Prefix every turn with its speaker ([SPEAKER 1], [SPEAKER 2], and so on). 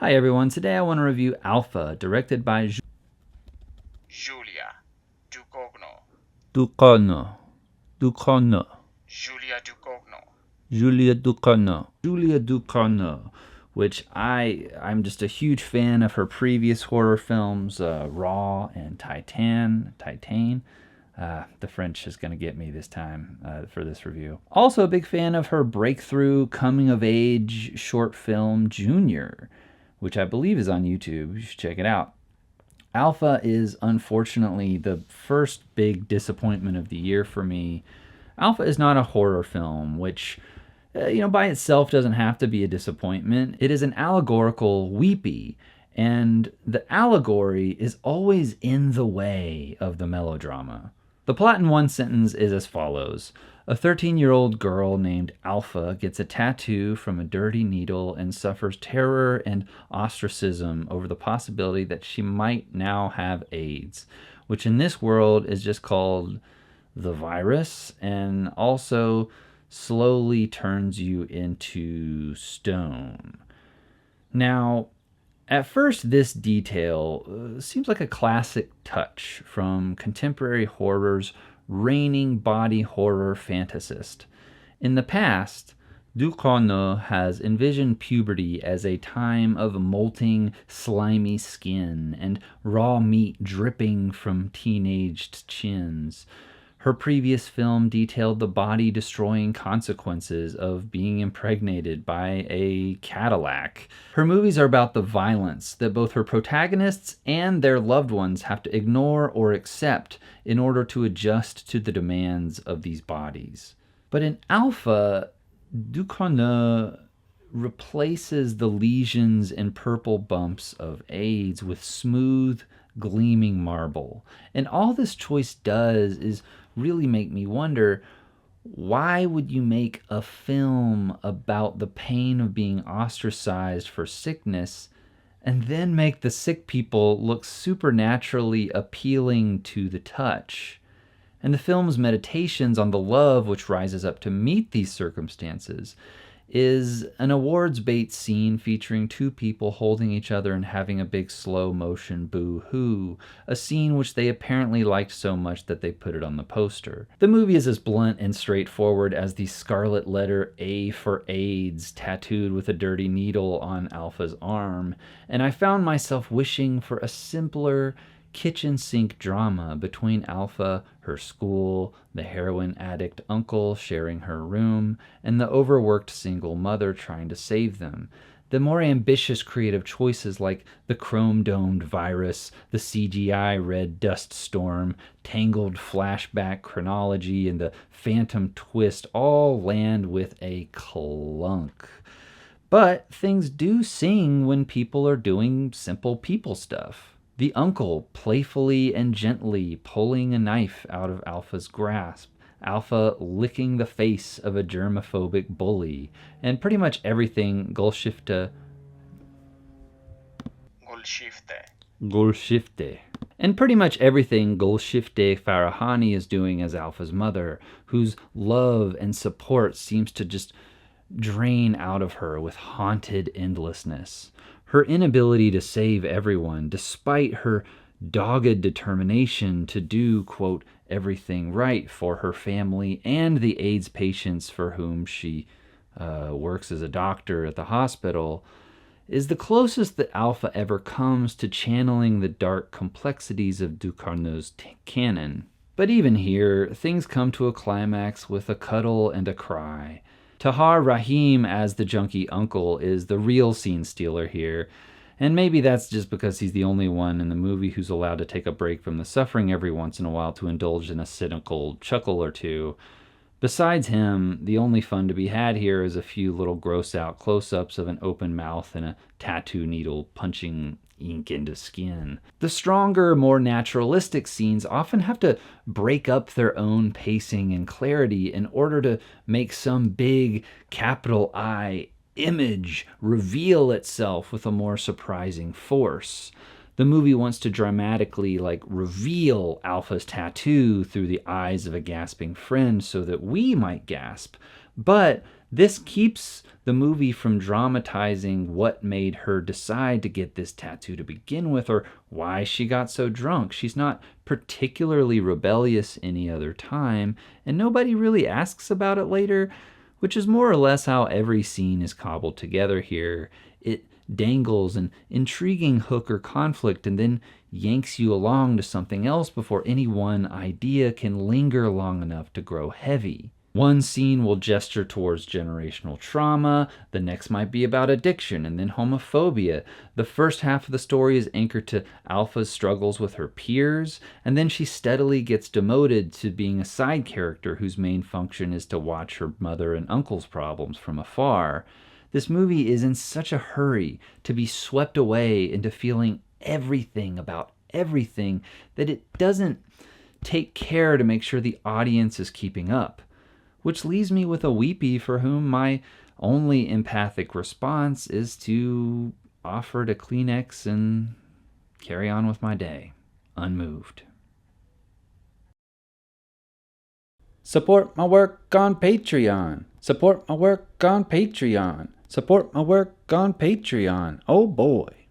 [SPEAKER 1] Hi everyone, today I want to review Alpha, directed by
[SPEAKER 2] Julia Ducournau.
[SPEAKER 1] Ducournau. Ducournau.
[SPEAKER 2] Julia Ducournau.
[SPEAKER 1] Julia Ducournau, which I'm just a huge fan of her previous horror films, Raw and Titan. The French is going to get me this time for this review. Also a big fan of her breakthrough coming-of-age short film, Junior, which I believe is on YouTube. You should check it out. Alpha is unfortunately the first big disappointment of the year for me. Alpha is not a horror film, which, by itself doesn't have to be a disappointment. It is an allegorical weepy, and the allegory is always in the way of the melodrama. The plot in one sentence is as follows. A 13-year-old girl named Alpha gets a tattoo from a dirty needle and suffers terror and ostracism over the possibility that she might now have AIDS, which in this world is just called the virus, and also slowly turns you into stone. Now, at first, this detail seems like a classic touch from contemporary horror's reigning body horror fantasist. In the past, Ducournau has envisioned puberty as a time of molting, slimy skin and raw meat dripping from teenaged chins. Her previous film detailed the body-destroying consequences of being impregnated by a Cadillac. Her movies are about the violence that both her protagonists and their loved ones have to ignore or accept in order to adjust to the demands of these bodies. But in Alpha, Ducournau replaces the lesions and purple bumps of AIDS with smooth, gleaming marble. And all this choice does is really make me wonder, why would you make a film about the pain of being ostracized for sickness and then make the sick people look supernaturally appealing to the touch? And the film's meditations on the love which rises up to meet these circumstances is an awards bait scene featuring two people holding each other and having a big slow motion boo-hoo, a scene which they apparently liked so much that they put it on the poster. The movie is as blunt and straightforward as the scarlet letter A for AIDS tattooed with a dirty needle on Alpha's arm, and I found myself wishing for a simpler, kitchen sink drama between Alpha, her school, the heroin addict uncle sharing her room, and the overworked single mother trying to save them. The more ambitious creative choices like the chrome-domed virus, the CGI red dust storm, tangled flashback chronology, and the phantom twist all land with a clunk. But things do sing when people are doing simple people stuff. The uncle playfully and gently pulling a knife out of Alpha's grasp, Alpha licking the face of a germophobic bully, and pretty much everything Golshifte and pretty much everything Golshifte Farahani is doing as Alpha's mother, whose love and support seems to just drain out of her with haunted endlessness. Her inability to save everyone, despite her dogged determination to do, quote, everything right for her family and the AIDS patients for whom she works as a doctor at the hospital, is the closest that Alpha ever comes to channeling the dark complexities of Ducournau's canon. But even here, things come to a climax with a cuddle and a cry. Tahar Rahim as the junkie uncle is the real scene stealer here, and maybe that's just because he's the only one in the movie who's allowed to take a break from the suffering every once in a while to indulge in a cynical chuckle or two. Besides him, the only fun to be had here is a few little gross-out close-ups of an open mouth and a tattoo needle punching ink into skin. The stronger, more naturalistic scenes often have to break up their own pacing and clarity in order to make some big, capital I image reveal itself with a more surprising force. The movie wants to dramatically reveal Alpha's tattoo through the eyes of a gasping friend so that we might gasp. But This keeps the movie from dramatizing what made her decide to get this tattoo to begin with or why she got so drunk. She's not particularly rebellious any other time, and nobody really asks about it later, which is more or less how every scene is cobbled together here. It dangles an intriguing hook or conflict and then yanks you along to something else before any one idea can linger long enough to grow heavy. One scene will gesture towards generational trauma, the next might be about addiction and then homophobia. The first half of the story is anchored to Alpha's struggles with her peers, and then she steadily gets demoted to being a side character whose main function is to watch her mother and uncle's problems from afar. This movie is in such a hurry to be swept away into feeling everything about everything that it doesn't take care to make sure the audience is keeping up. Which leaves me with a weepy for whom my only empathic response is to offer a Kleenex and carry on with my day, unmoved. Support my work on Patreon. Support my work on Patreon. Support my work on Patreon. Oh boy.